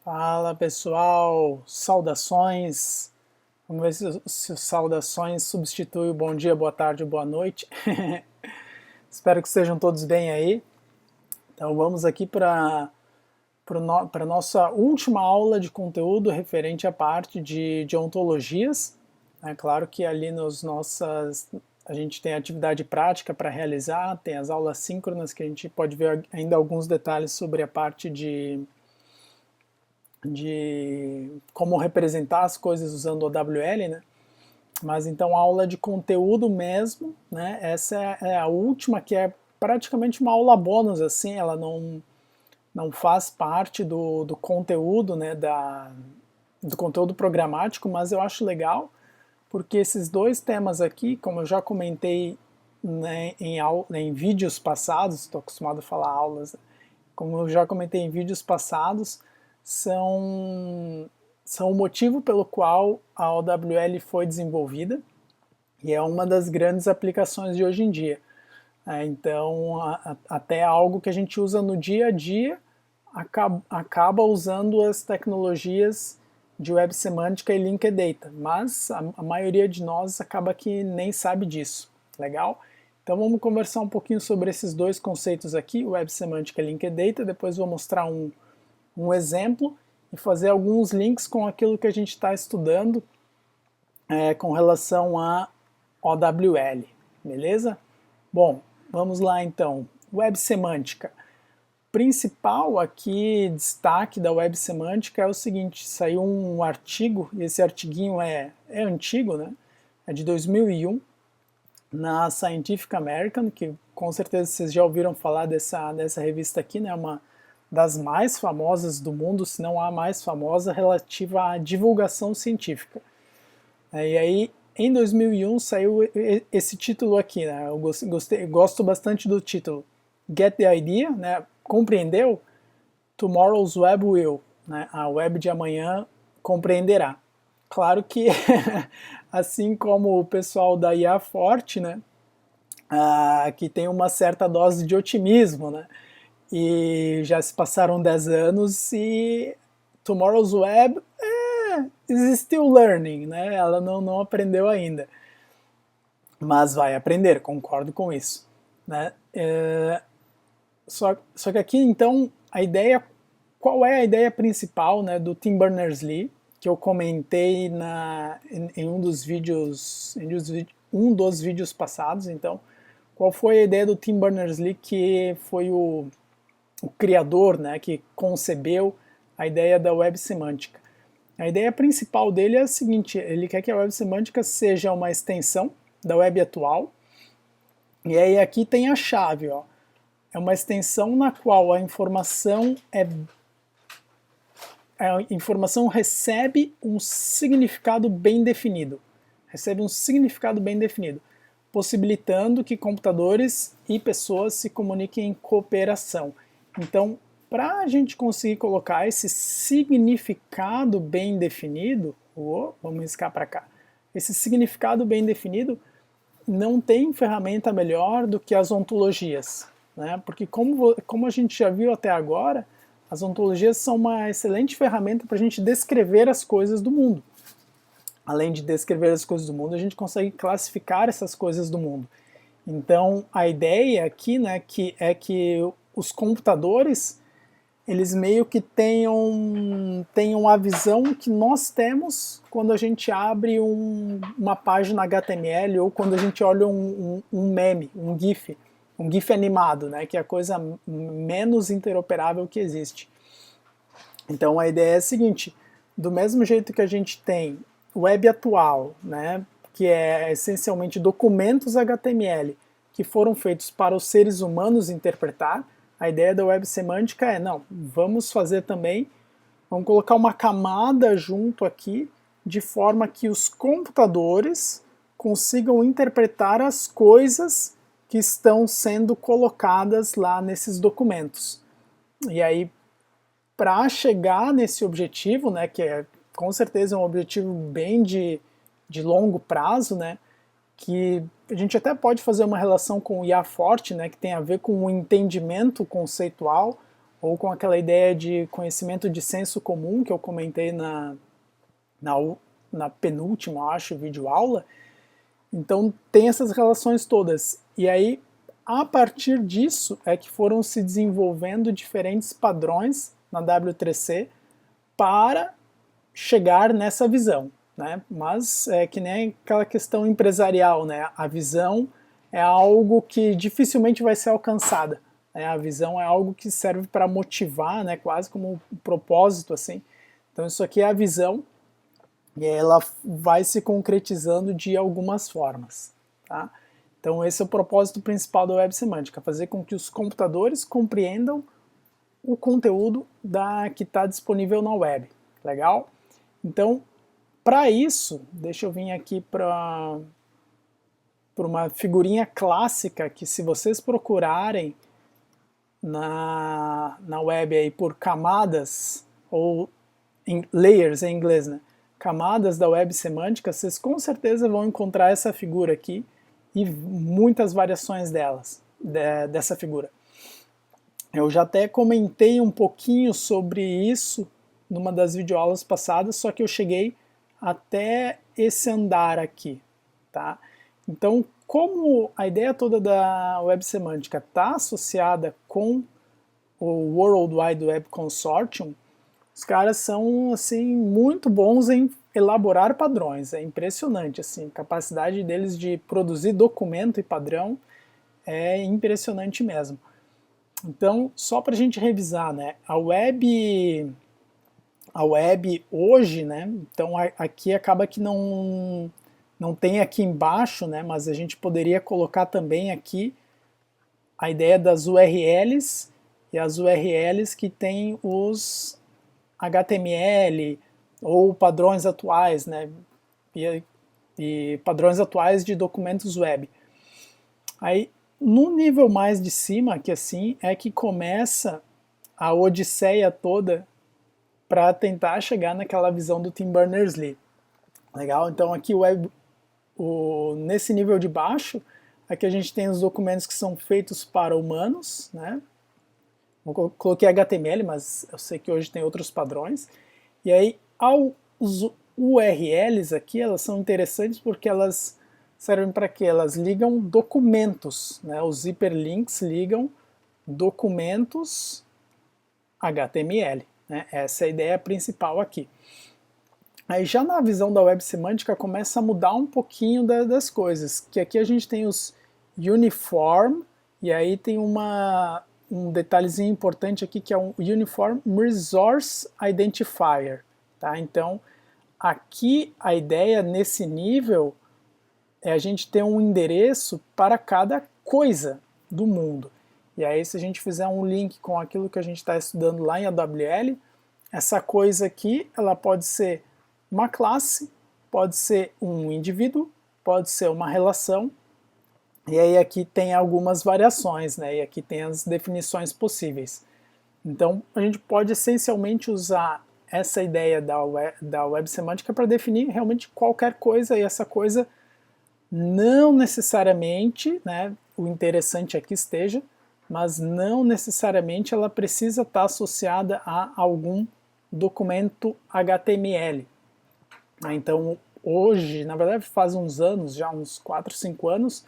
Fala pessoal, saudações. Vamos ver se saudações substitui o bom dia, boa tarde, boa noite. Espero que estejam todos bem aí. Então vamos aqui para a nossa última aula de conteúdo referente à parte de ontologias. É claro que ali a gente tem atividade prática para realizar, tem as aulas síncronas que a gente pode ver ainda alguns detalhes sobre a parte de como representar as coisas usando o OWL, né? Mas então a aula de conteúdo mesmo, né? Essa é a última, que é praticamente uma aula bônus, assim, ela não faz parte do conteúdo, né? Do conteúdo programático, mas eu acho legal, porque esses dois temas aqui, como eu já comentei, né, em vídeos passados, estou acostumado a falar aulas, né? Como eu já comentei em vídeos passados, são o motivo pelo qual a OWL foi desenvolvida e é uma das grandes aplicações de hoje em dia. Então, até algo que a gente usa no dia a dia acaba usando as tecnologias de web semântica e linked data, mas a maioria de nós acaba que nem sabe disso. Legal? Então vamos conversar um pouquinho sobre esses dois conceitos aqui, web semântica e linked data, depois vou mostrar um exemplo e fazer alguns links com aquilo que a gente está estudando com relação a OWL, beleza? Bom, vamos lá então. Web semântica. Principal aqui, destaque da web semântica é o seguinte, saiu um artigo, e esse artiguinho é antigo, né? É de 2001, na Scientific American, que com certeza vocês já ouviram falar dessa revista aqui, né? Uma das mais famosas do mundo, se não a mais famosa, relativa à divulgação científica. E aí, em 2001, saiu esse título aqui, né? Eu gosto bastante do título. Get the idea, né? Compreendeu? Tomorrow's Web will, né? A web de amanhã compreenderá. Claro que, assim como o pessoal da IA Forte, né? Que tem uma certa dose de otimismo, né? E já se passaram 10 anos e Tomorrow's Web is still learning, né? Ela não aprendeu ainda. Mas vai aprender, concordo com isso. Né? Só que aqui, então, qual é a ideia principal, né, do Tim Berners-Lee, que eu comentei em um dos vídeos passados, então, qual foi a ideia do Tim Berners-Lee, que foi o criador, né, que concebeu a ideia da web semântica? A ideia principal dele é a seguinte, ele quer que a web semântica seja uma extensão da web atual, e aí aqui tem a chave, ó. É uma extensão na qual a informação recebe um significado bem definido. Recebe um significado bem definido, possibilitando que computadores e pessoas se comuniquem em cooperação. Então, para a gente conseguir colocar esse significado bem definido, vamos riscar para cá, esse significado bem definido, não tem ferramenta melhor do que as ontologias, né? Porque como a gente já viu até agora, as ontologias são uma excelente ferramenta para a gente descrever as coisas do mundo. Além de descrever as coisas do mundo, a gente consegue classificar essas coisas do mundo. Então, a ideia aqui, né, é que os computadores, eles meio que tenham a visão que nós temos quando a gente abre uma página HTML ou quando a gente olha um meme, um GIF animado, né, que é a coisa menos interoperável que existe. Então a ideia é a seguinte, do mesmo jeito que a gente tem web atual, né, que é essencialmente documentos HTML que foram feitos para os seres humanos interpretar, a ideia da web semântica é, não, vamos colocar uma camada junto aqui, de forma que os computadores consigam interpretar as coisas que estão sendo colocadas lá nesses documentos. E aí, para chegar nesse objetivo, né, que é com certeza um objetivo bem de longo prazo, né, que a gente até pode fazer uma relação com o IA Forte, né, que tem a ver com o entendimento conceitual, ou com aquela ideia de conhecimento de senso comum que eu comentei na, na penúltima, acho, videoaula. Então tem essas relações todas. E aí, a partir disso, é que foram se desenvolvendo diferentes padrões na W3C para chegar nessa visão, né? Mas é que nem aquela questão empresarial, né? A visão é algo que dificilmente vai ser alcançada, né? A visão é algo que serve para motivar, né? Quase como um propósito, assim. Então isso aqui é a visão e ela vai se concretizando de algumas formas, tá? Então esse é o propósito principal da web semântica, fazer com que os computadores compreendam o conteúdo que está disponível na web, legal? Então, para isso, deixa eu vir aqui para uma figurinha clássica que, se vocês procurarem na web aí por camadas, ou layers em inglês, né? Camadas da web semântica, vocês com certeza vão encontrar essa figura aqui e muitas variações dessa figura. Eu já até comentei um pouquinho sobre isso numa das videoaulas passadas, só que eu cheguei até esse andar aqui, tá? Então, como a ideia toda da web semântica está associada com o World Wide Web Consortium, os caras são assim muito bons em elaborar padrões, é impressionante assim, a capacidade deles de produzir documento e padrão é impressionante mesmo. Então, só para a gente revisar, né, a web hoje, né, então aqui acaba que não tem aqui embaixo, né, mas a gente poderia colocar também aqui a ideia das URLs e as URLs que tem os HTML ou padrões atuais, né, e padrões atuais de documentos web. Aí, no nível mais de cima, que assim, é que começa a odisseia toda para tentar chegar naquela visão do Tim Berners-Lee. Legal? Então aqui nesse nível de baixo, aqui a gente tem os documentos que são feitos para humanos, né? Eu coloquei HTML, mas eu sei que hoje tem outros padrões. E aí, os URLs aqui, elas são interessantes porque elas servem para quê? Elas ligam documentos, né? Os hiperlinks ligam documentos HTML, né? Essa é a ideia principal aqui. Aí já na visão da web semântica começa a mudar um pouquinho das coisas, que aqui a gente tem os uniform, e aí tem um detalhezinho importante aqui que é um Uniform Resource Identifier, tá? Então aqui a ideia nesse nível é a gente ter um endereço para cada coisa do mundo. E aí se a gente fizer um link com aquilo que a gente está estudando lá em AWL, essa coisa aqui ela pode ser uma classe, pode ser um indivíduo, pode ser uma relação, e aí aqui tem algumas variações, né? E aqui tem as definições possíveis. Então a gente pode essencialmente usar essa ideia da web semântica para definir realmente qualquer coisa, e essa coisa não necessariamente, né, o interessante aqui esteja, mas não necessariamente ela precisa estar associada a algum documento HTML. Então hoje, na verdade faz uns anos, já uns 4, 5 anos,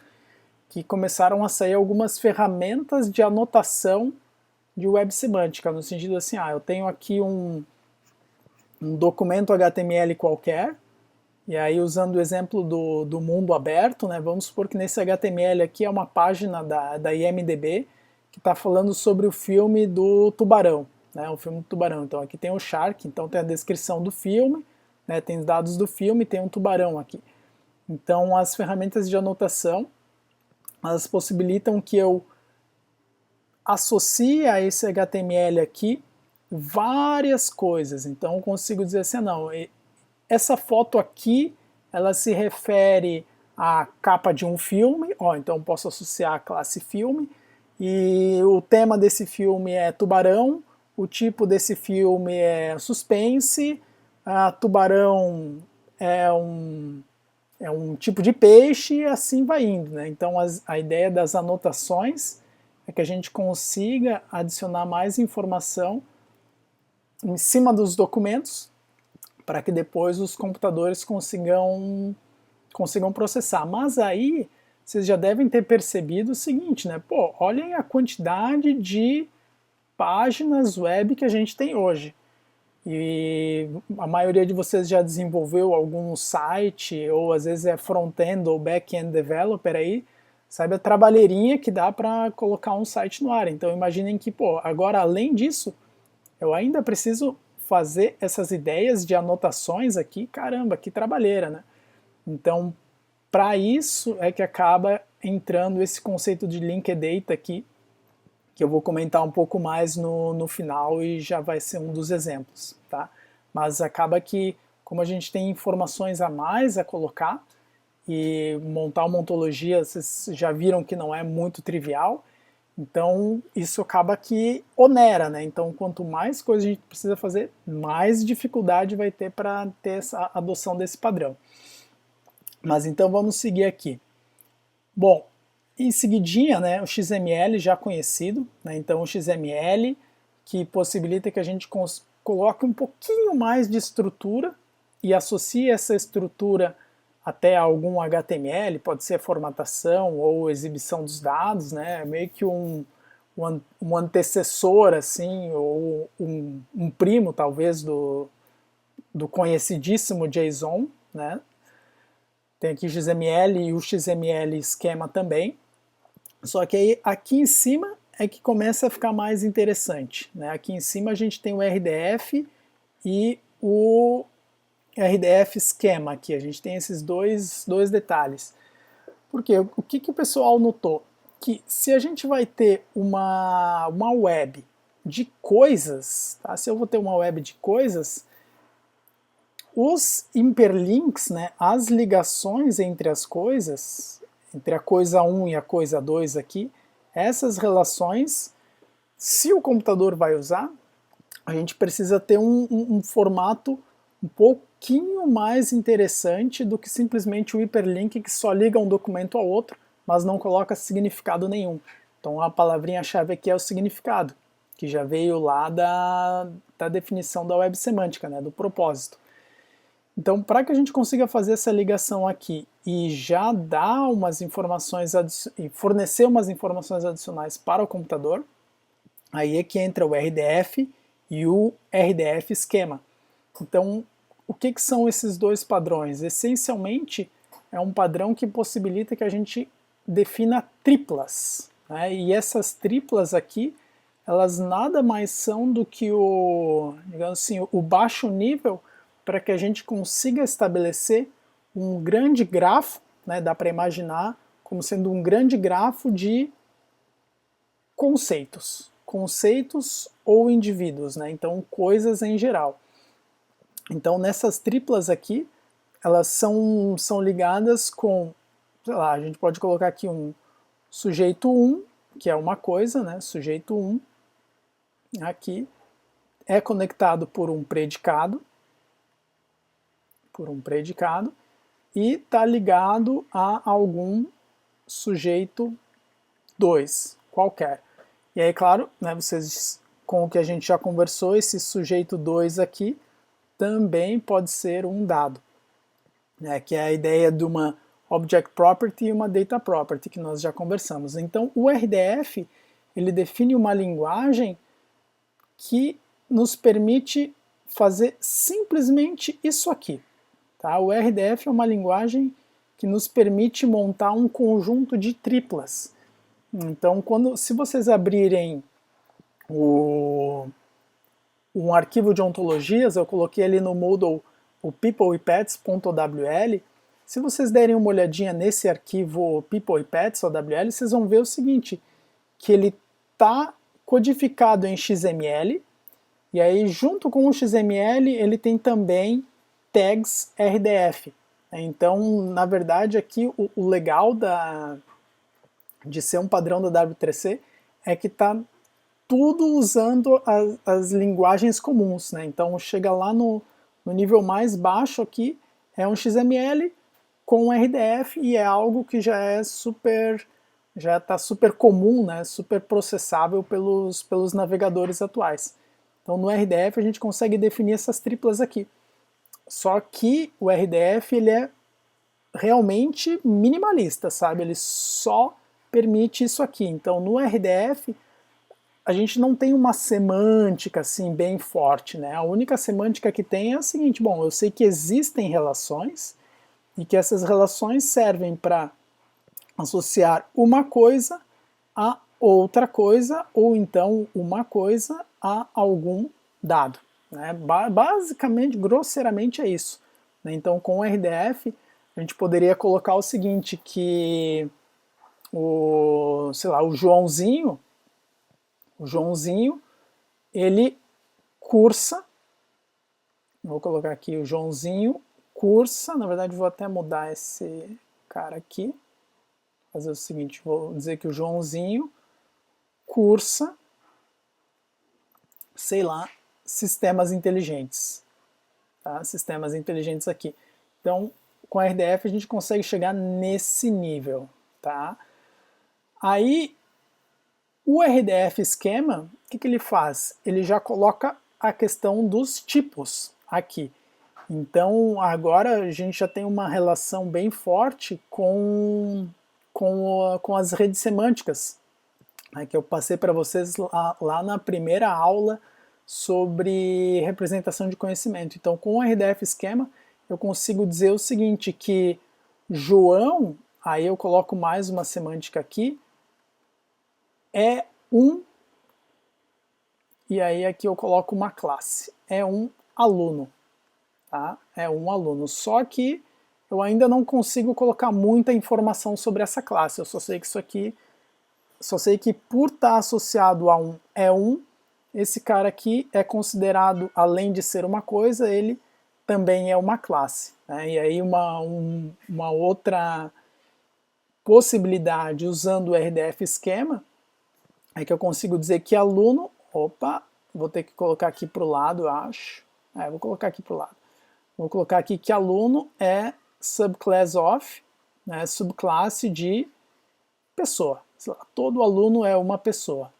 que começaram a sair algumas ferramentas de anotação de web semântica, no sentido assim, eu tenho aqui um documento HTML qualquer, e aí usando o exemplo do mundo aberto, né, vamos supor que nesse HTML aqui é uma página da IMDb que está falando sobre o filme do Tubarão, né, o filme do Tubarão. Então aqui tem o Shark, então tem a descrição do filme, né, tem os dados do filme, tem um tubarão aqui. Então as ferramentas de anotação, elas possibilitam que eu associe a esse HTML aqui várias coisas. Então eu consigo dizer assim, não, essa foto aqui, ela se refere à capa de um filme, então posso associar a classe filme, e o tema desse filme é tubarão, o tipo desse filme é suspense, tubarão é um tipo de peixe, e assim vai indo, né? Então a ideia das anotações é que a gente consiga adicionar mais informação em cima dos documentos, para que depois os computadores consigam processar. Mas aí vocês já devem ter percebido o seguinte, né? Pô, olhem a quantidade de páginas web que a gente tem hoje. E a maioria de vocês já desenvolveu algum site, ou às vezes é front-end ou back-end developer aí, sabe a trabalheirinha que dá para colocar um site no ar. Então imaginem que, pô, agora além disso, eu ainda preciso fazer essas ideias de anotações aqui, caramba, que trabalheira, né? Então, para isso é que acaba entrando esse conceito de linked data aqui, que eu vou comentar um pouco mais no final e já vai ser um dos exemplos, tá? Mas acaba que, como a gente tem informações a mais a colocar, e montar uma ontologia, vocês já viram que não é muito trivial, então isso acaba que onera, né? Então quanto mais coisa a gente precisa fazer, mais dificuldade vai ter para ter essa adoção desse padrão. Mas então vamos seguir aqui. Bom, em seguidinha, né, o XML já conhecido, né, então o XML que possibilita que a gente coloque um pouquinho mais de estrutura e associe essa estrutura até algum HTML, pode ser a formatação ou exibição dos dados, né, meio que um antecessor, assim, ou um primo, talvez, do conhecidíssimo JSON, né. Tem aqui XML e o XML esquema também. Só que aí aqui em cima é que começa a ficar mais interessante, né? Aqui em cima a gente tem o RDF e o RDF esquema aqui. A gente tem esses dois detalhes. Por quê? O que o pessoal notou? Que se a gente vai ter uma web de coisas, tá? Se eu vou ter uma web de coisas, os hiperlinks, né, as ligações entre as coisas, entre a coisa 1 e a coisa 2 aqui, essas relações, se o computador vai usar, a gente precisa ter um formato um pouquinho mais interessante do que simplesmente o hiperlink que só liga um documento ao outro, mas não coloca significado nenhum. Então a palavrinha-chave aqui é o significado, que já veio lá da definição da web semântica, né, do propósito. Então, para que a gente consiga fazer essa ligação aqui e já dar umas informações e fornecer umas informações adicionais para o computador, aí é que entra o RDF e o RDF esquema. Então, o que são esses dois padrões? Essencialmente, é um padrão que possibilita que a gente defina triplas, né? E essas triplas aqui, elas nada mais são do que digamos assim, o baixo nível para que a gente consiga estabelecer um grande grafo, né, dá para imaginar como sendo um grande grafo de conceitos ou indivíduos, né, então coisas em geral. Então nessas triplas aqui, elas são ligadas com, sei lá, a gente pode colocar aqui um sujeito 1, que é uma coisa, né, sujeito 1, aqui, é conectado por um predicado, e está ligado a algum sujeito 2 qualquer. E aí, claro, né, vocês, com o que a gente já conversou, esse sujeito 2 aqui também pode ser um dado, né, que é a ideia de uma Object Property e uma Data Property, que nós já conversamos. Então, o RDF, ele define uma linguagem que nos permite fazer simplesmente isso aqui. Tá? O RDF é uma linguagem que nos permite montar um conjunto de triplas. Então, se vocês abrirem um arquivo de ontologias, eu coloquei ali no Moodle o peopleipets.owl. Se vocês derem uma olhadinha nesse arquivo peopleipets.owl, vocês vão ver o seguinte, que ele está codificado em XML, e aí junto com o XML ele tem também tags RDF. Então, na verdade, aqui o legal de ser um padrão da W3C é que está tudo usando as linguagens comuns, né? Então, chega lá no nível mais baixo aqui, é um XML com RDF e é algo que já é super já está super comum, né, super processável pelos navegadores atuais. Então no RDF a gente consegue definir essas triplas aqui. Só que o RDF ele é realmente minimalista, sabe? Ele só permite isso aqui. Então no RDF a gente não tem uma semântica assim bem forte, né? A única semântica que tem é a seguinte: bom, eu sei que existem relações e que essas relações servem para associar uma coisa a outra coisa, ou então uma coisa a algum dado. Né? Basicamente, grosseiramente é isso. Né? Então, com o RDF, a gente poderia colocar o seguinte, que sei lá, o Joãozinho, ele cursa, vou colocar aqui o Joãozinho cursa, na verdade vou até mudar esse cara aqui, fazer o seguinte, vou dizer que o Joãozinho cursa, sei lá, sistemas inteligentes, tá? Sistemas inteligentes aqui. Então, com a RDF a gente consegue chegar nesse nível, tá? Aí, o RDF esquema, o que ele faz? Ele já coloca a questão dos tipos aqui. Então, agora a gente já tem uma relação bem forte com as redes semânticas, né, que eu passei para vocês lá na primeira aula sobre representação de conhecimento. Então, com o RDF esquema, eu consigo dizer o seguinte, que João, aí eu coloco mais uma semântica aqui, é um, e aí aqui eu coloco uma classe, é um aluno, tá? É um aluno, só que eu ainda não consigo colocar muita informação sobre essa classe, eu só sei que isso aqui, só sei que por estar associado a um é um, esse cara aqui é considerado, além de ser uma coisa, ele também é uma classe. Né? E aí uma outra possibilidade usando o RDF esquema é que eu consigo dizer que aluno, opa, vou ter que colocar aqui para o lado, eu acho. Vou colocar aqui para o lado. Vou colocar aqui que aluno é subclass of, né, subclasse de pessoa. Sei lá, todo aluno é uma pessoa.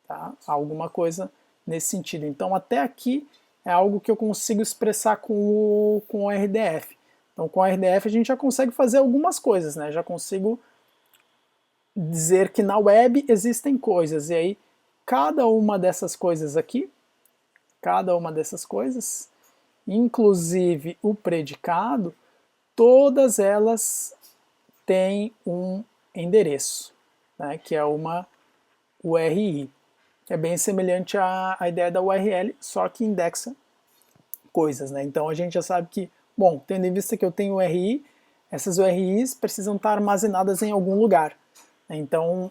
Tá? Alguma coisa nesse sentido. Então até aqui é algo que eu consigo expressar com o RDF. Então com o RDF a gente já consegue fazer algumas coisas, né? Já consigo dizer que na web existem coisas, e aí cada uma dessas coisas aqui, inclusive o predicado, todas elas têm um endereço, né, que é uma URI. É bem semelhante à ideia da URL, só que indexa coisas. Né? Então a gente já sabe que, bom, tendo em vista que eu tenho URI, essas URIs precisam estar armazenadas em algum lugar. Então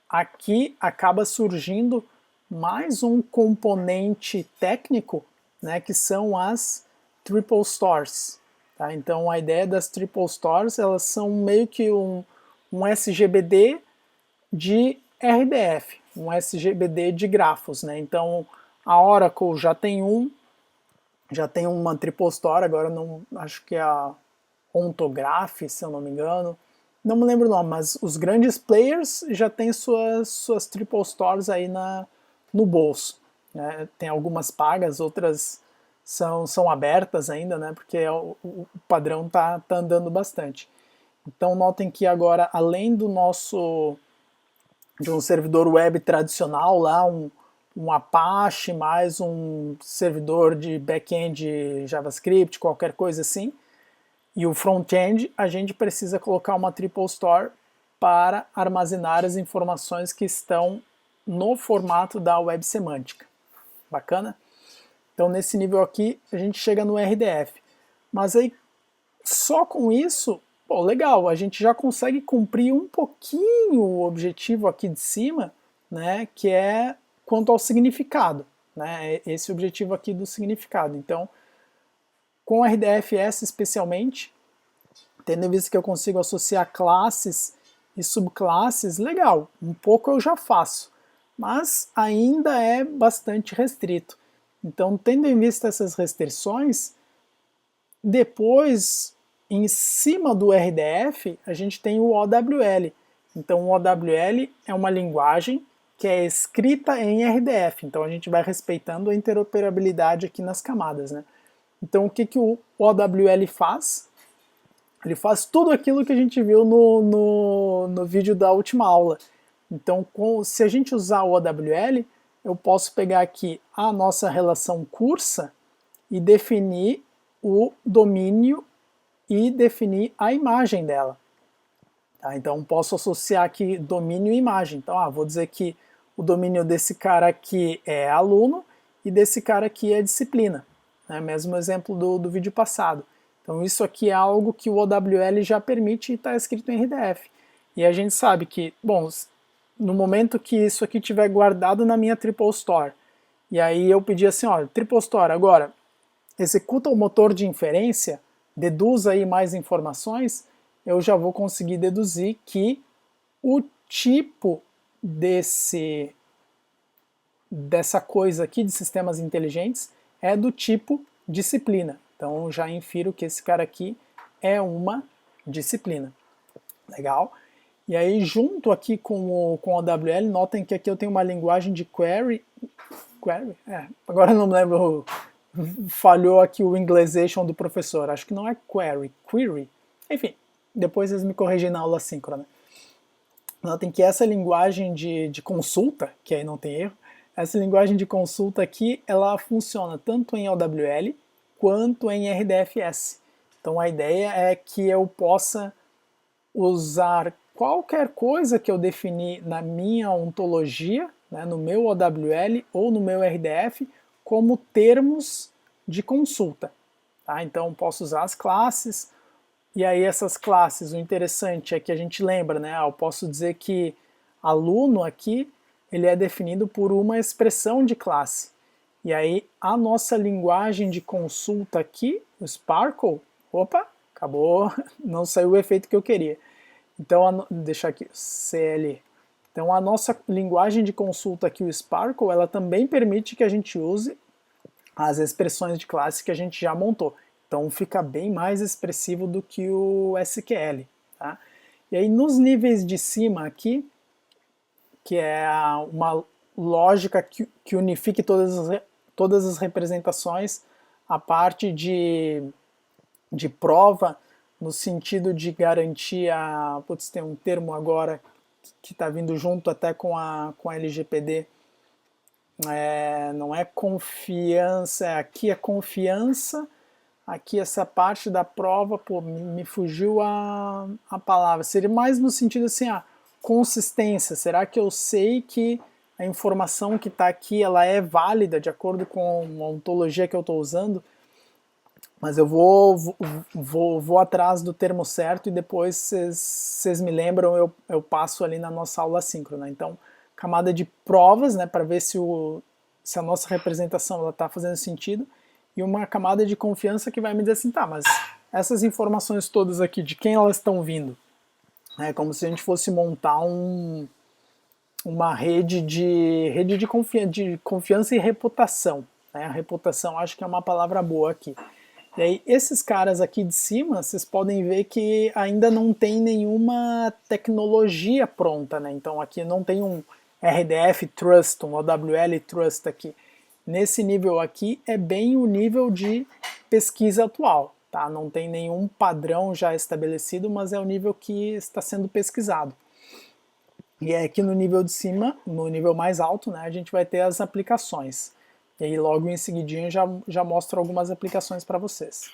aqui acaba surgindo mais um componente técnico, né, que são as triple stores. Tá? Então a ideia das triple stores, elas são meio que um SGBD de RDF, um SGBD de grafos. Né? Então a Oracle já tem uma triple store, agora não acho que é a Ontograph, se eu não me engano, não me lembro o nome, mas os grandes players já têm suas triple stores aí no bolso. Né? Tem algumas pagas, outras são abertas ainda, né? Porque o padrão tá andando bastante. Então notem que agora, além de um servidor web tradicional lá, um Apache mais um servidor de back-end JavaScript, qualquer coisa assim, e o front-end, a gente precisa colocar uma triple store para armazenar as informações que estão no formato da web semântica. Bacana? Então nesse nível aqui a gente chega no RDF. Mas aí só com isso, pô, legal, a gente já consegue cumprir um pouquinho o objetivo aqui de cima, né, que é quanto ao significado, né, esse objetivo aqui do significado. Então, com o RDFS especialmente, tendo em vista que eu consigo associar classes e subclasses, legal, um pouco eu já faço, mas ainda é bastante restrito. Então, tendo em vista essas restrições, depois, em cima do RDF, a gente tem o OWL. Então o OWL é uma linguagem que é escrita em RDF, então a gente vai respeitando a interoperabilidade aqui nas camadas, né? Então o que o OWL faz? Ele faz tudo aquilo que a gente viu no vídeo da última aula. Então se a gente usar o OWL, eu posso pegar aqui a nossa relação cursa e definir o domínio e definir a imagem dela. Tá? Então posso associar aqui domínio e imagem. Então vou dizer que o domínio desse cara aqui é aluno e desse cara aqui é disciplina. Né? Mesmo exemplo do vídeo passado. Então isso aqui é algo que o OWL já permite e está escrito em RDF. E a gente sabe que, bom, no momento que isso aqui estiver guardado na minha Triple Store, e aí eu pedi assim, olha, Triple Store, agora executa o motor de inferência, deduz aí mais informações, eu já vou conseguir deduzir que o tipo dessa coisa aqui de sistemas inteligentes é do tipo disciplina. Então já infiro que esse cara aqui é uma disciplina. Legal? E aí junto aqui com o OWL, notem que aqui eu tenho uma linguagem de query. Agora eu não lembro, falhou aqui o inglesation do professor, acho que não é query. Enfim, depois eles me corrigem na aula síncrona. Notem que essa linguagem de consulta, que aí não tem erro, essa linguagem de consulta aqui, ela funciona tanto em OWL quanto em RDFS. Então a ideia é que eu possa usar qualquer coisa que eu definir na minha ontologia, né, no meu OWL ou no meu RDF, como termos de consulta. Tá? Então posso usar as classes, e aí essas classes, o interessante é que a gente lembra, né, eu posso dizer que aluno aqui, ele é definido por uma expressão de classe. E aí a nossa linguagem de consulta aqui, o Sparkle, opa, acabou, não saiu o efeito que eu queria. Então, deixar aqui, CL. Então a nossa linguagem de consulta aqui, o Sparkle, ela também permite que a gente use as expressões de classe que a gente já montou. Então fica bem mais expressivo do que o SQL. Tá? E aí nos níveis de cima aqui, que é uma lógica que unifique todas as representações, a parte de prova, no sentido de garantir a... Putz, tem um termo agora que está vindo junto até com a LGPD, não é confiança, aqui é confiança, aqui essa parte da prova, pô, me fugiu a palavra, seria mais no sentido assim, consistência, será que eu sei que a informação que está aqui, ela é válida de acordo com a ontologia que eu estou usando? Mas eu vou atrás do termo certo e depois vocês me lembram, eu passo ali na nossa aula síncrona. Então, camada de provas, né, para ver se a nossa representação está fazendo sentido, e uma camada de confiança que vai me dizer assim, tá, mas essas informações todas aqui, de quem elas estão vindo? É como se a gente fosse montar uma rede de confiança e reputação. Né? A reputação acho que é uma palavra boa aqui. E aí, esses caras aqui de cima, vocês podem ver que ainda não tem nenhuma tecnologia pronta, né? Então aqui não tem um RDF Trust, um OWL Trust aqui. Nesse nível aqui é bem o nível de pesquisa atual, tá? Não tem nenhum padrão já estabelecido, mas é o nível que está sendo pesquisado. E é aqui no nível de cima, no nível mais alto, né, a gente vai ter as aplicações. E aí logo em seguidinho já mostro algumas aplicações para vocês.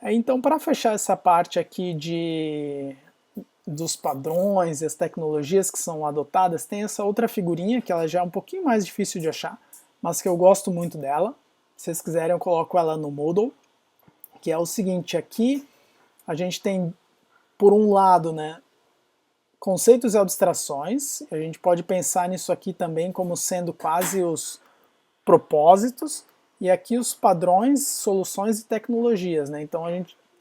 Então, para fechar essa parte aqui dos padrões e as tecnologias que são adotadas, tem essa outra figurinha que ela já é um pouquinho mais difícil de achar, mas que eu gosto muito dela. Se vocês quiserem eu coloco ela no Moodle, que é o seguinte, aqui a gente tem, por um lado, né, conceitos e abstrações, a gente pode pensar nisso aqui também como sendo quase os propósitos, e aqui os padrões, soluções e tecnologias, né? Então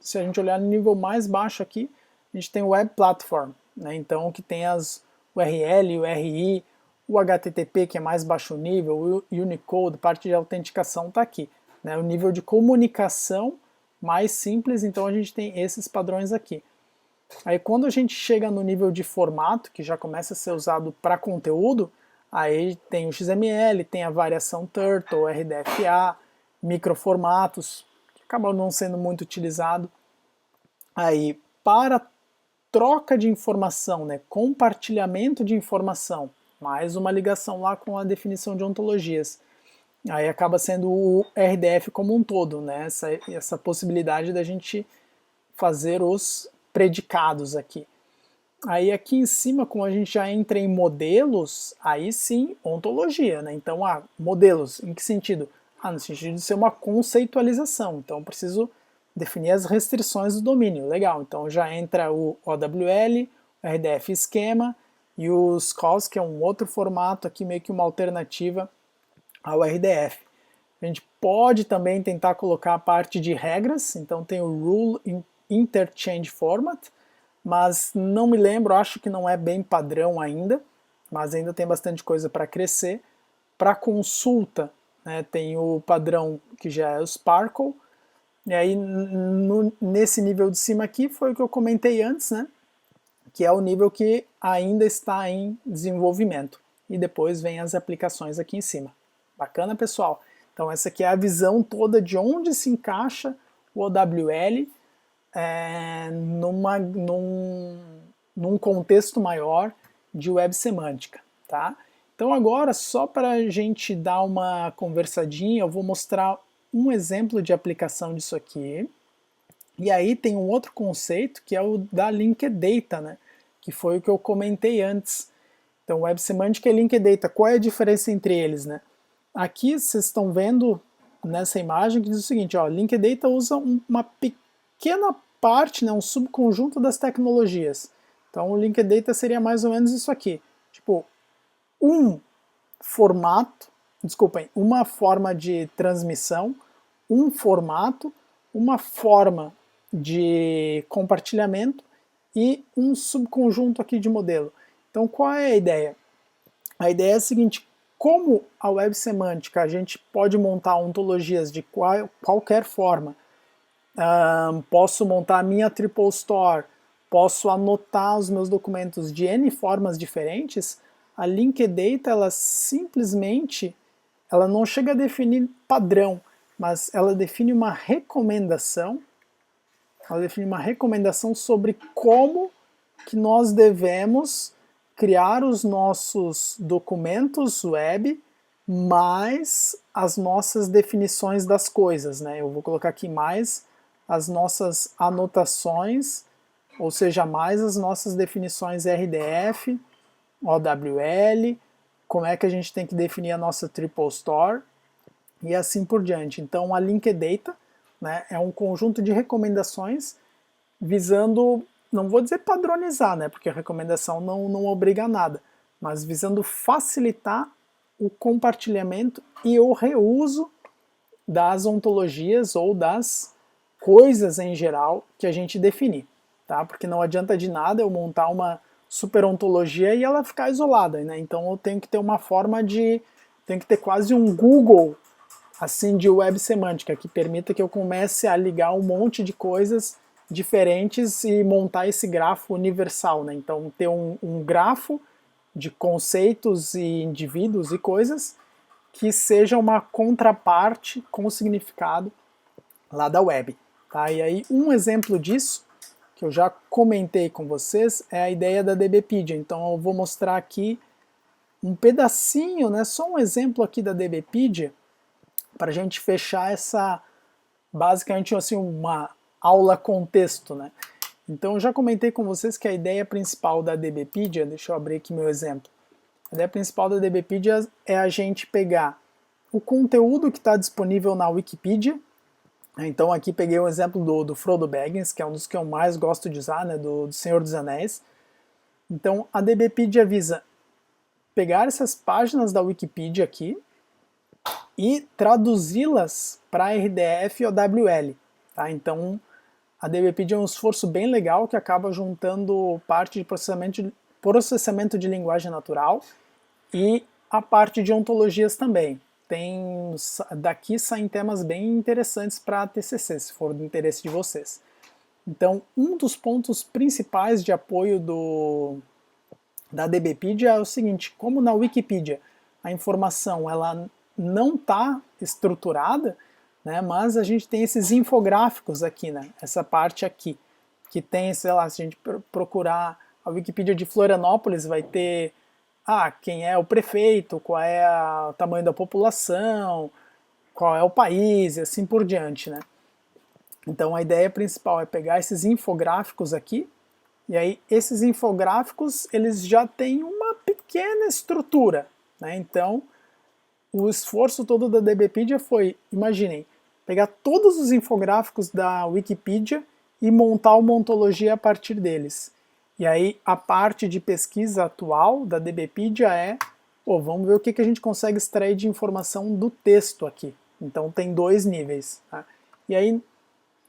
se a gente olhar no nível mais baixo aqui, a gente tem o Web Platform, né? Então que tem as URL, o RI, o HTTP que é mais baixo nível, o Unicode, parte de autenticação está aqui, né? O nível de comunicação mais simples, então a gente tem esses padrões aqui. Aí quando a gente chega no nível de formato, que já começa a ser usado para conteúdo, aí tem o XML, tem a variação Turtle, RDFA, microformatos, que acabam não sendo muito utilizado. Aí, para troca de informação, né, compartilhamento de informação, mais uma ligação lá com a definição de ontologias. Aí acaba sendo o RDF como um todo, né, essa possibilidade da gente fazer os predicados aqui. Aí aqui em cima, como a gente já entra em modelos, aí sim, ontologia, né? Então, modelos, em que sentido? No sentido de ser uma conceitualização. Então, eu preciso definir as restrições do domínio. Legal, então já entra o OWL, o RDF esquema e os calls, que é um outro formato aqui, meio que uma alternativa ao RDF. A gente pode também tentar colocar a parte de regras, então tem o Rule Interchange Format, mas não me lembro, acho que não é bem padrão ainda, mas ainda tem bastante coisa para crescer. Para consulta, né, tem o padrão que já é o Sparkle, e aí nesse nível de cima aqui foi o que eu comentei antes, né, que é o nível que ainda está em desenvolvimento. E depois vem as aplicações aqui em cima. Bacana, pessoal? Então essa aqui é a visão toda de onde se encaixa o OWL num contexto maior de web semântica, tá? Então agora, só para a gente dar uma conversadinha, eu vou mostrar um exemplo de aplicação disso aqui. E aí tem um outro conceito que é o da Linked Data, né? Que foi o que eu comentei antes. Então, Web Semantic e Linked Data, qual é a diferença entre eles, né? Aqui vocês estão vendo nessa imagem que diz o seguinte, ó, Linked Data usa uma pequena parte, né, um subconjunto das tecnologias. Então, o Linked Data seria mais ou menos isso aqui. Tipo, um formato, desculpem, uma forma de transmissão, um formato, uma forma de compartilhamento e um subconjunto aqui de modelo. Então, qual é a ideia? A ideia é a seguinte, como a web semântica a gente pode montar ontologias de qualquer forma, posso montar a minha Triple Store, posso anotar os meus documentos de N formas diferentes, a Linked Data, ela simplesmente, ela não chega a definir padrão, mas ela define uma recomendação, sobre como que nós devemos criar os nossos documentos web mais as nossas definições das coisas, né? Eu vou colocar aqui mais as nossas anotações, ou seja, mais as nossas definições RDF, OWL, como é que a gente tem que definir a nossa Triple Store e assim por diante. Então a Linked Data, né, é um conjunto de recomendações visando, não vou dizer padronizar, né, porque a recomendação não obriga a nada, mas visando facilitar o compartilhamento e o reuso das ontologias ou das coisas em geral que a gente definir, tá? Porque não adianta de nada eu montar uma super ontologia e ela ficar isolada, né? Então eu tenho que ter uma forma tenho que ter quase um Google assim de web semântica que permita que eu comece a ligar um monte de coisas diferentes e montar esse grafo universal, né? Então ter um grafo de conceitos e indivíduos e coisas que seja uma contraparte com significado lá da web. Tá? E aí um exemplo disso, que eu já comentei com vocês, é a ideia da DBpedia. Então eu vou mostrar aqui um pedacinho, né, só um exemplo aqui da DBpedia, para a gente fechar essa, basicamente assim, uma aula contexto, né? Então eu já comentei com vocês que a ideia principal da DBpedia, deixa eu abrir aqui meu exemplo, a ideia principal da DBpedia é a gente pegar o conteúdo que está disponível na Wikipedia. Então aqui peguei o exemplo do Frodo Baggins, que é um dos que eu mais gosto de usar, né, do Senhor dos Anéis. Então a DBpedia visa pegar essas páginas da Wikipedia aqui e traduzi-las para RDF e OWL. Tá? Então a DBpedia é um esforço bem legal que acaba juntando parte de processamento de linguagem natural e a parte de ontologias também. Daqui saem temas bem interessantes para TCC, se for do interesse de vocês. Então, um dos pontos principais de apoio da DBpedia é o seguinte: como na Wikipedia a informação ela não está estruturada, né, mas a gente tem esses infográficos aqui, né, essa parte aqui, que tem, sei lá, se a gente procurar a Wikipedia de Florianópolis, vai ter quem é o prefeito, qual é o tamanho da população, qual é o país e assim por diante, né. Então a ideia principal é pegar esses infográficos aqui, e aí esses infográficos eles já têm uma pequena estrutura, né? Então o esforço todo da DBpedia foi, imaginem, pegar todos os infográficos da Wikipedia e montar uma ontologia a partir deles. E aí a parte de pesquisa atual da DBpedia é, vamos ver o que a gente consegue extrair de informação do texto aqui. Então tem dois níveis. Tá? E aí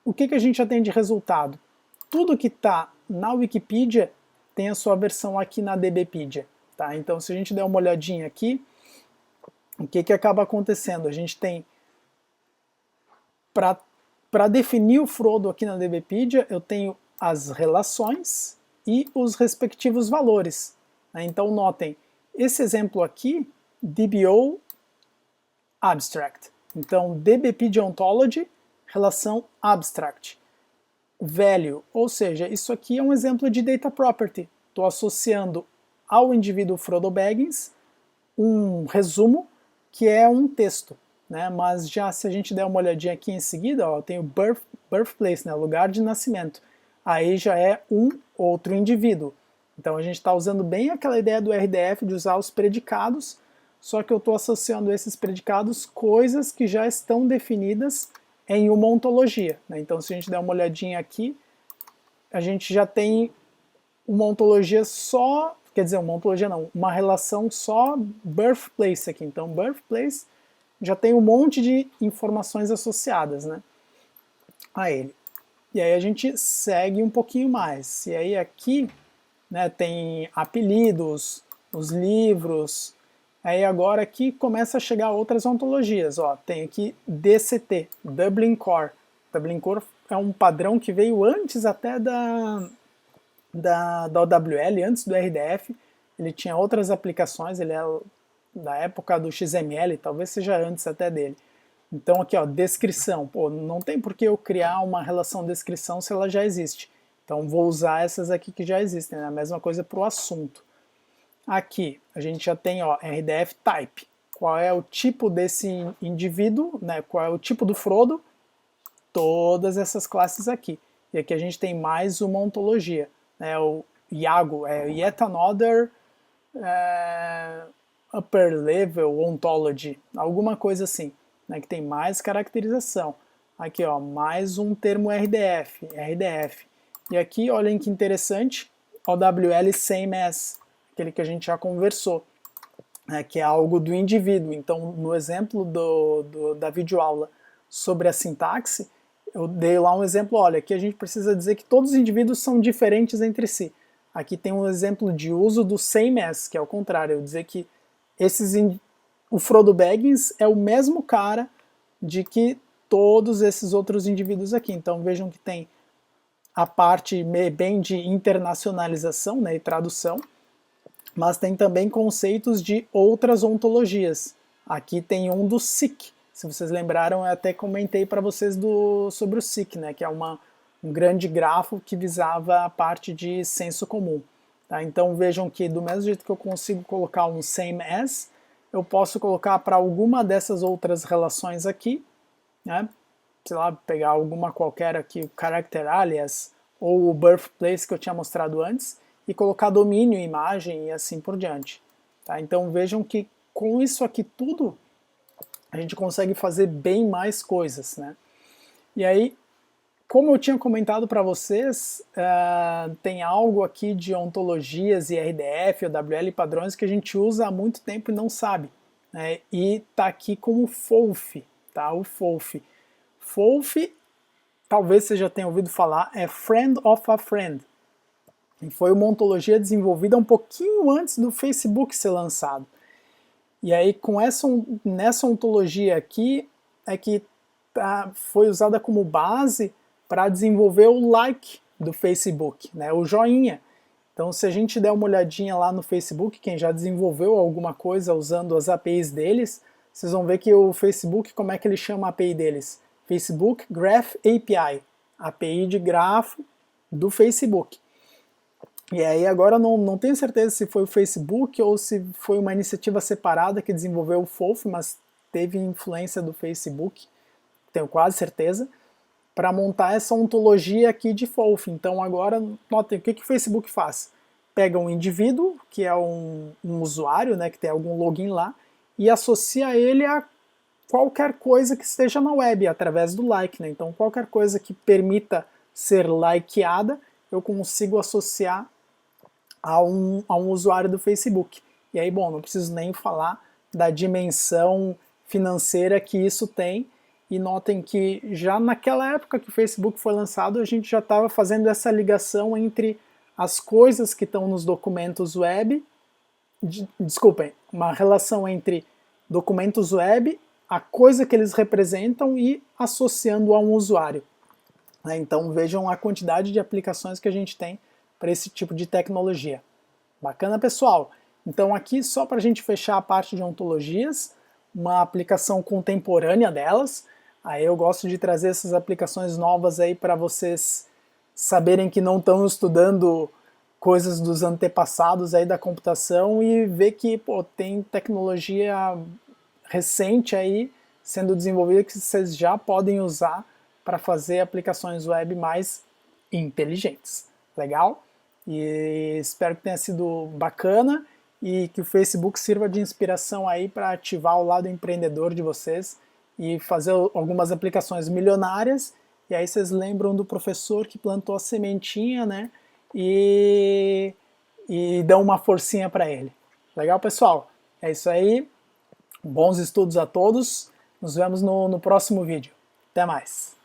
o que a gente já tem de resultado? Tudo que está na Wikipedia tem a sua versão aqui na DBpedia. Tá? Então se a gente der uma olhadinha aqui, o que acaba acontecendo? A gente tem, para definir o Frodo aqui na DBpedia, eu tenho as relações e os respectivos valores. Né? Então notem, esse exemplo aqui, DBO Abstract. Então DBpedia Ontology, relação abstract. Value, ou seja, isso aqui é um exemplo de data property. Estou associando ao indivíduo Frodo Baggins um resumo que é um texto, né? Mas já se a gente der uma olhadinha aqui em seguida, ó, tem o birthplace, né? Lugar de nascimento. Aí já é um outro indivíduo. Então a gente está usando bem aquela ideia do RDF de usar os predicados, só que eu estou associando esses predicados coisas que já estão definidas em uma ontologia. Né? Então se a gente der uma olhadinha aqui, a gente já tem uma ontologia só, quer dizer, uma ontologia não, uma relação só birthplace aqui. Então birthplace já tem um monte de informações associadas, né, a ele. E aí a gente segue um pouquinho mais. E aí aqui, né, tem apelidos, os livros. Aí agora aqui começa a chegar outras ontologias. Ó, tem aqui DCT, Dublin Core. Dublin Core é um padrão que veio antes até da OWL, antes do RDF. Ele tinha outras aplicações, ele é da época do XML, talvez seja antes até dele. Então aqui, ó, descrição. Pô, não tem por que eu criar uma relação descrição se ela já existe. Então vou usar essas aqui que já existem, né? A mesma coisa para o assunto. Aqui a gente já tem, ó, RDF type. Qual é o tipo desse indivíduo, né? Qual é o tipo do Frodo? Todas essas classes aqui. E aqui a gente tem mais uma ontologia. Né? O Iago é Yet Another Upper Level Ontology, alguma coisa assim, né? Que tem mais caracterização. Aqui, ó, mais um termo RDF. E aqui, olhem que interessante, OWL Same As, aquele que a gente já conversou, né, que é algo do indivíduo. Então, no exemplo da videoaula sobre a sintaxe, eu dei lá um exemplo, olha, aqui a gente precisa dizer que todos os indivíduos são diferentes entre si. Aqui tem um exemplo de uso do same as, que é o contrário, eu dizer que o Frodo Baggins é o mesmo cara de que todos esses outros indivíduos aqui. Então vejam que tem a parte bem de internacionalização, né, e tradução, mas tem também conceitos de outras ontologias. Aqui tem um do SIC. Se vocês lembraram, eu até comentei para vocês sobre o SIC, né, que é um grande grafo que visava a parte de senso comum. Tá? Então vejam que do mesmo jeito que eu consigo colocar um same as, eu posso colocar para alguma dessas outras relações aqui, né? Sei lá, pegar alguma qualquer aqui, o character alias ou o birthplace que eu tinha mostrado antes, e colocar domínio, imagem e assim por diante. Tá? Então vejam que com isso aqui tudo, a gente consegue fazer bem mais coisas. Né? E aí, como eu tinha comentado para vocês, tem algo aqui de ontologias e RDF, OWL padrões que a gente usa há muito tempo e não sabe. Né? E está aqui como FOLF, tá? O FOLF. FOLF, talvez você já tenha ouvido falar, é Friend of a Friend. E foi uma ontologia desenvolvida um pouquinho antes do Facebook ser lançado. E aí, nessa ontologia aqui, é que foi usada como base para desenvolver o like do Facebook, né, o joinha. Então, se a gente der uma olhadinha lá no Facebook, quem já desenvolveu alguma coisa usando as APIs deles, vocês vão ver que o Facebook, como é que ele chama a API deles? Facebook Graph API, API de grafo do Facebook. E aí agora não tenho certeza se foi o Facebook ou se foi uma iniciativa separada que desenvolveu o FOF, mas teve influência do Facebook, tenho quase certeza, para montar essa ontologia aqui de FOF. Então agora, notem, o que o Facebook faz? Pega um indivíduo, que é um usuário, né, que tem algum login lá, e associa ele a qualquer coisa que esteja na web, através do like. Né? Então qualquer coisa que permita ser likeada, eu consigo associar a um usuário do Facebook. E aí, bom, não preciso nem falar da dimensão financeira que isso tem, e notem que já naquela época que o Facebook foi lançado, a gente já estava fazendo essa ligação entre as coisas que estão nos documentos web, desculpem, uma relação entre documentos web, a coisa que eles representam e associando a um usuário. Então vejam a quantidade de aplicações que a gente tem para esse tipo de tecnologia. Bacana, pessoal? Então aqui, só para a gente fechar a parte de ontologias, uma aplicação contemporânea delas. Aí eu gosto de trazer essas aplicações novas aí para vocês saberem que não estão estudando coisas dos antepassados aí da computação e ver que tem tecnologia recente aí sendo desenvolvida que vocês já podem usar para fazer aplicações web mais inteligentes. Legal? E espero que tenha sido bacana e que o Facebook sirva de inspiração aí para ativar o lado empreendedor de vocês e fazer algumas aplicações milionárias. E aí vocês lembram do professor que plantou a sementinha, né? E dão uma forcinha para ele. Legal, pessoal? É isso aí. Bons estudos a todos. Nos vemos no próximo vídeo. Até mais.